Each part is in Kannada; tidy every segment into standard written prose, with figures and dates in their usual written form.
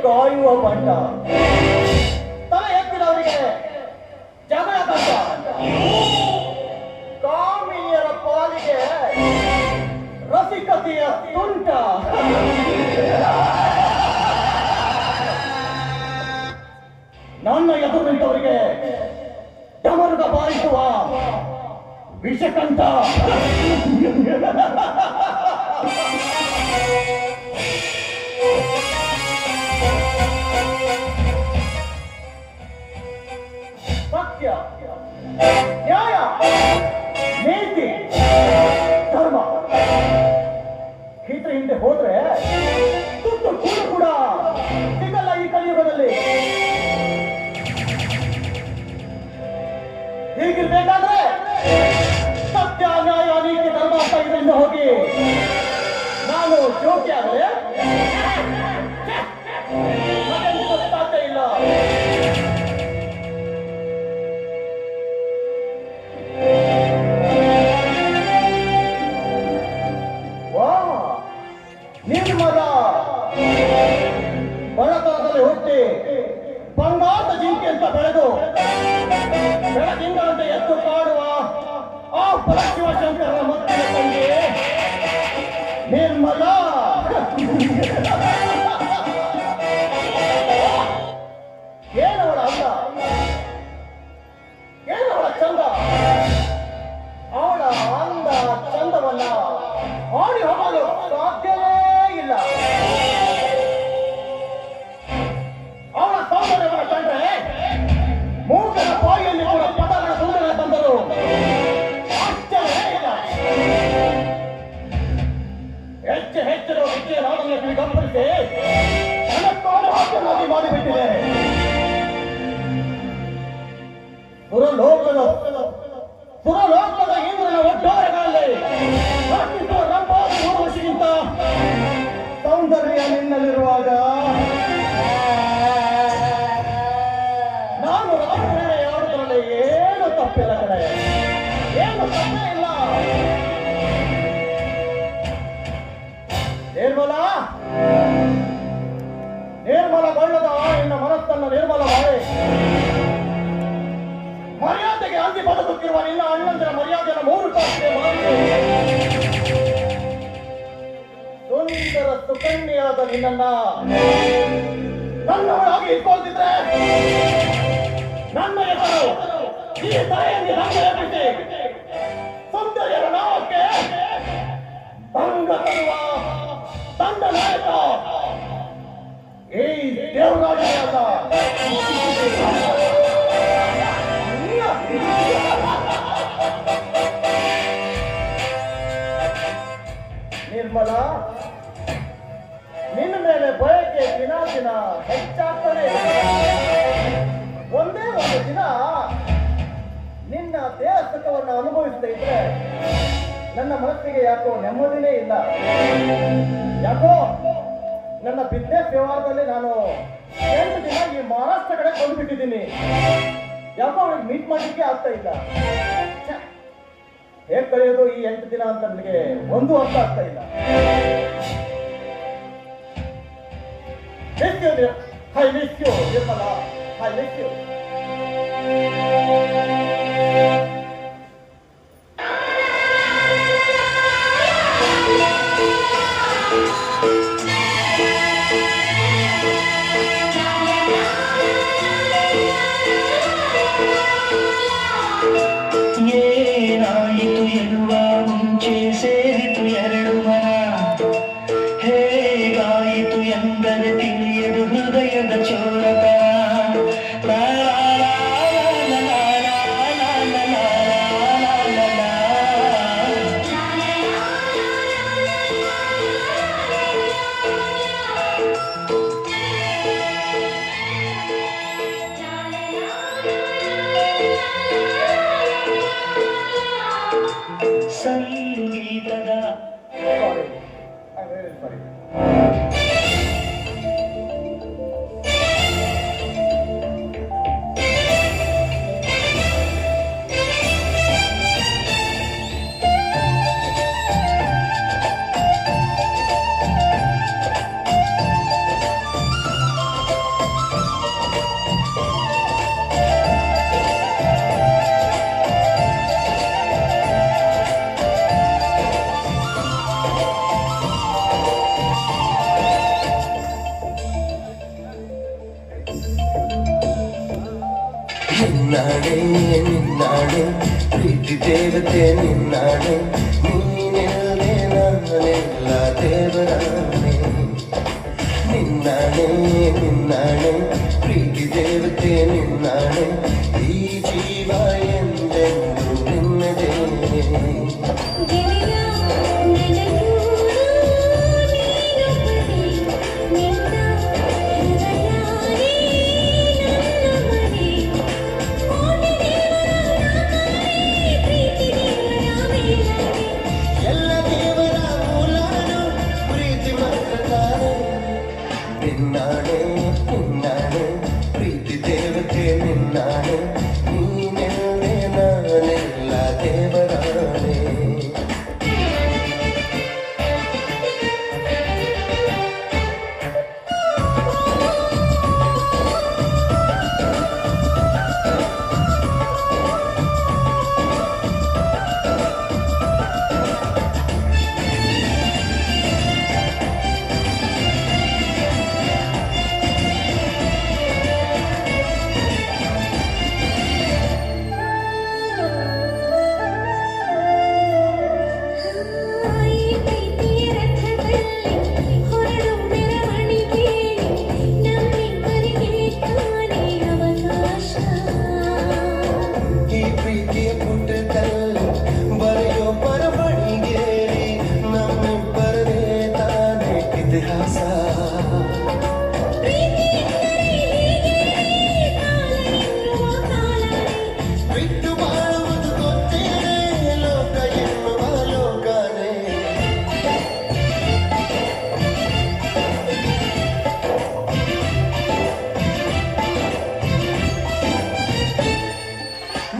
ಕಾಯುವ ಬಂಡ. ತಲೆ ಎತ್ತಿದವರಿಗೆ ಜಗಳ ತಂಡ, ಕಾಮಿನಿಯರ ಪಾಲಿಗೆ ರಸಿಕತೆಯ ತುಂಟ. ನನ್ನ ಎದುರು ನಿಂತವರಿಗೆ ಡಮರುಗ ಬಾರಿಸುವ ವಿಷಕಂಠ. ಸತ್ಯ, ನ್ಯಾಯ, ನೀತಿ, ಧರ್ಮ ಇದ್ರ ಹಿಂದೆ ಹೋದ್ರೆ ತುತ್ತು ಕೂಡ ಕೂಡ ಸಿಗಲ್ಲ ಈ ಕಲಿಯುಗದಲ್ಲಿ. ಹೀಗಿರ್ಬೇಕಾದ್ರೆ ಸತ್ಯ, ನ್ಯಾಯ, ನೀತಿ, ಧರ್ಮ ಅಂತ ಇದರಿಂದ ಹೋಗಿ ನಾನು ಜೋಕಿ ಆದರೆ ಸಾಧ್ಯ ಇಲ್ಲ. ನಿರ್ಮಲ ಬಡತನದಲ್ಲಿ ಹುಟ್ಟಿ ಬಂಗಾರದ ಜಿಂಕೆ ಅಂತ ಬೆಳೆದು ಬೆಳಗಿಂದ ಎದ್ದು ಕಾಡುವ ಆ ಪರಶಿವಶಂಕರನ ಮತ್ತಿನ ತಂಗಿ ನಿರ್ಮಲ. ಏನವಳ ಅಂದ, ಏನವಳ ಚಂದ. ಅವಳ ಅಂದ ಚಂದವನ್ನ ಆಡಿ ಹೋಗಲು ಸಾಧ್ಯವೇ ಇಲ್ಲ. ಅವಳ ಸೌಂದರ್ಯವನ್ನು ಕಂಡ್ರೆ ಮೂಗನ ಬಾಯಿಯಲ್ಲಿ ಕೂಡ ಪದಗಳ ಸುಂದರ ಬಂದರು ಆಶ್ಚರ್ಯವೇ ಇಲ್ಲ. ಹೆಚ್ಚಿನ ವಿದ್ಯೆ ನಾಡನ್ನು ಗಮನಿಸಿ ನನಕ್ಕಾಗಿ ಹಾಸ್ಯವಾಗಿ ಮಾಡಿಬಿಟ್ಟಿದೆ. ಸುರಲೋಕದ ಇಂದ್ರನ ಒಟ್ಟಾರೆಗಳಲ್ಲಿ ರಂಭಾದ ಊರ್ವಶಿಗಿಂತ ಸೌಂದರ್ಯ ನಿನ್ನಲ್ಲಿರುವಾಗ ನಾನು ರಾತ್ರಿ ಆಡುವುದರಲ್ಲಿ ಏನು ತಪ್ಪಿಲ್ಲ ಕಡೆ, ಏನು ತಪ್ಪೇ ಇಲ್ಲ. ನಿರ್ಮಲಗೊಳ್ಳದ ನಿನ್ನ ಮನಸ್ಸನ್ನು ನಿರ್ಮಲ ಮಾಡಿ ಮರ್ಯಾದೆಗೆ ಅಂದಿ ಬದುಕುತ್ತಿರುವ ನಿನ್ನ ಅಣ್ಣಂದಿರ ಮರ್ಯಾದೆಯನ್ನು 3 ತಾಸಿಗೆ ಮಾಡಿ ಸುಂದರ ಸುಕನ್ಯಾದ ನಿನ್ನನ್ನ ನನ್ನವಳಾಗಿ ಇಟ್ಕೊಳ್ತಿದ್ರೆ ನನ್ನ ಹೆಸರು ಈ ತಾಯಿಯಲ್ಲಿ ರಂಗೇರಿಸಿ ಸುಂದರಿಯರ ನಾಮಕ್ಕೆ ಭಂಗ ತರುವ ತಂಡ ನಾಯಕ ಈ ದೇವರಾಜ. ನಿರ್ಮಲ, ನಿನ್ನ ಮೇಲೆ ಬಯಕೆ ದಿನ ದಿನ ಹೆಚ್ಚಾಗ್ತಾನೆ. ಒಂದೇ ಒಂದು ದಿನ ನಿನ್ನ ದೇಹ ಸುಖವನ್ನು ಅನುಭವಿಸದೇ ಇದ್ರೆ ನನ್ನ ಮನಸ್ಸಿಗೆ ಯಾಕೋ ನೆಮ್ಮದಿನೇ ಇಲ್ಲ. ಯಾಕೋ ನನ್ನ ಬಿಸ್ನೆಸ್ ವ್ಯವಹಾರದಲ್ಲಿ ನಾನು 8 ದಿನ ಈ ಮಹಾರಾಷ್ಟ್ರ ಕಡೆ ಕೊಂಡ್ಬಿಟ್ಟಿದ್ದೀನಿ. ಯಾಕೋ ಅವ್ರಿಗೆ ಮೀಟ್ ಮಾಡಲಿಕ್ಕೆ ಆಗ್ತಾ ಇಲ್ಲ. ಹೇಗ್ ಕಳೆಯೋದು ಈ 8 ದಿನ ಅಂತ ನನಗೆ ಒಂದು ಅರ್ಥ ಆಗ್ತಾ ಇಲ್ಲ. I miss you, Nirmala. I miss you. ಏನಾಯಿತು ಎನ್ನುವ ಮುಂಚೆ ಸೇರಿತು ಎರಡು ಮನ, ಹೇಗಾಯಿತು ಎಂದರೆ ತಿಳಿಯದು ಹೃದಯದ ಚೋರಕ. ಸಂಗೀತದ ನಿನ್ನಾಡೆ ನಿನ್ನಾಡೆ ಪ್ರೀತಿ ದೇವತೆ ನಿನ್ನಾಡೆ ನೀನೆಲ್ಲೇ ನಾನೆಲ್ಲ ದೇವರಾಣೆ ನಿನ್ನಾಡೆ ನಿನ್ನಾಡೆ ಪ್ರೀತಿ ದೇವತೆ ನಿನ್ನಾಡೆ ಈ ಜೀವ ಎಂದೆಂದು ನಿನ್ನದೇ ನಿನ್ನಾಡೆ ನಿನ್ನಾಡೆ ಪ್ರೀತಿ ದೇವತೆ ನಿನ್ನಾಡೆ ನೀನೆಲ್ಲೇ ನಾನೆಲ್ಲ ದೇವರಾಣೆ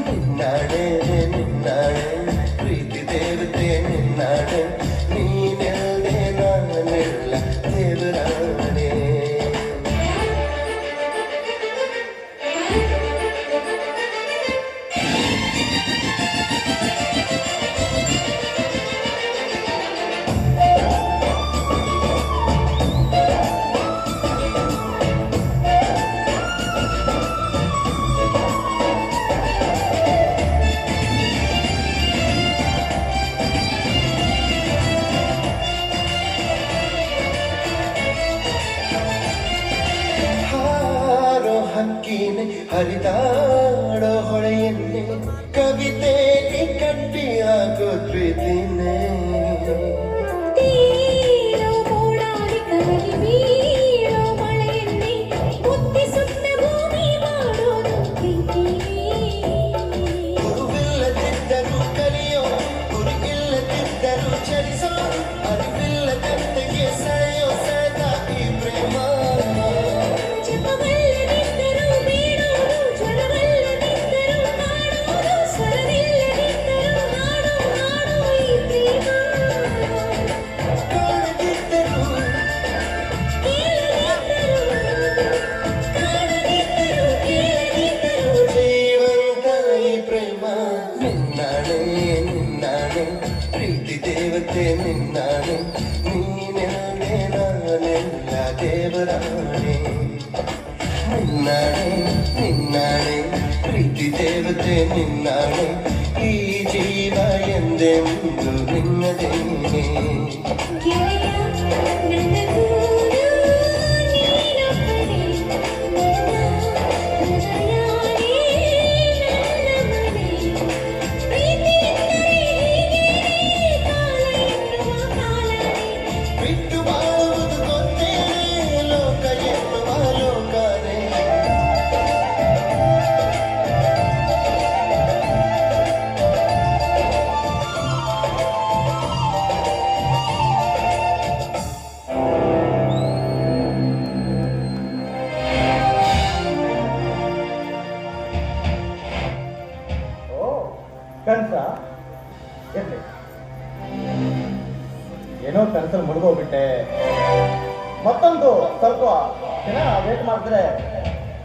ನಿನ್ನಾಡೆ ನಿನ್ನಾಡೆ ಪ್ರೀತಿ ದೇವತೆ ನಿನ್ನಾಡೆ ನೀನೆಲ್ಲೇ ನಾನೆಲ್ಲ ದೇವರಾಣೆ ಹಕ್ಕಿನೆ ಹರಿದಾಡೋ ಹೊಳೆಯನ್ನೇ ಕವಿತೆ ಕಟ್ಟಿ ಹಾಕೋ ಪ್ರೀತಿನೇ ಗುರುವಿಲ್ಲದಿದ್ದರೂ ಕಲಿಯೋ ಗುರುಗಿಲ್ಲದಿದ್ದರೂ ಚಲಿಸೋ ಅರಿವಿಲ್ಲದಂತೆಗೆ ಸೆಳೆಯೋ ಸದಾ ಈ ಪ್ರೇಮ ಪ್ರೀತಿ ದೇವತೆ ನಿನ್ನಾಡೆ ನೀನೆಲ್ಲೇ ನಾನೆಲ್ಲ ದೇವರಾಣೆ ನಿನ್ನಾಡೆ ನಿನ್ನಾಡೆ ಪ್ರೀತಿ ದೇವತೆ ನಿನ್ನಾಡೆ ಈ ಜೀವ ಎಂದೆಂದು ನಿನ್ನದೇನೆ ಕನಸ ಇರ್ಲಿ ಏನೋ ಕನಸಲ್ಲಿ ಮುಳುಗೋಗ್ಬಿಟ್ಟೆ ಮತ್ತೊಂದು ಸ್ವಲ್ಪ ದಿನ ವೇಟ್ ಮಾಡಿದ್ರೆ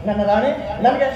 ನನ್ನ ರಾಣಿ ನನಗೆ